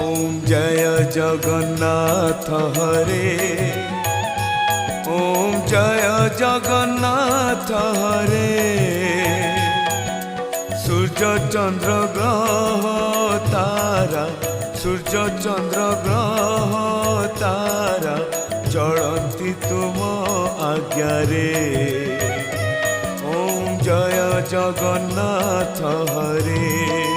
ओम जय जगन्नाथ हरे, ओम जय जगन्नाथ हरे। सूर्य चंद्र ग्रह तारा, सूर्य चंद्र ग्रह तारा चलती तुम आज्ञारे। ओम जय जगन्नाथ हरे।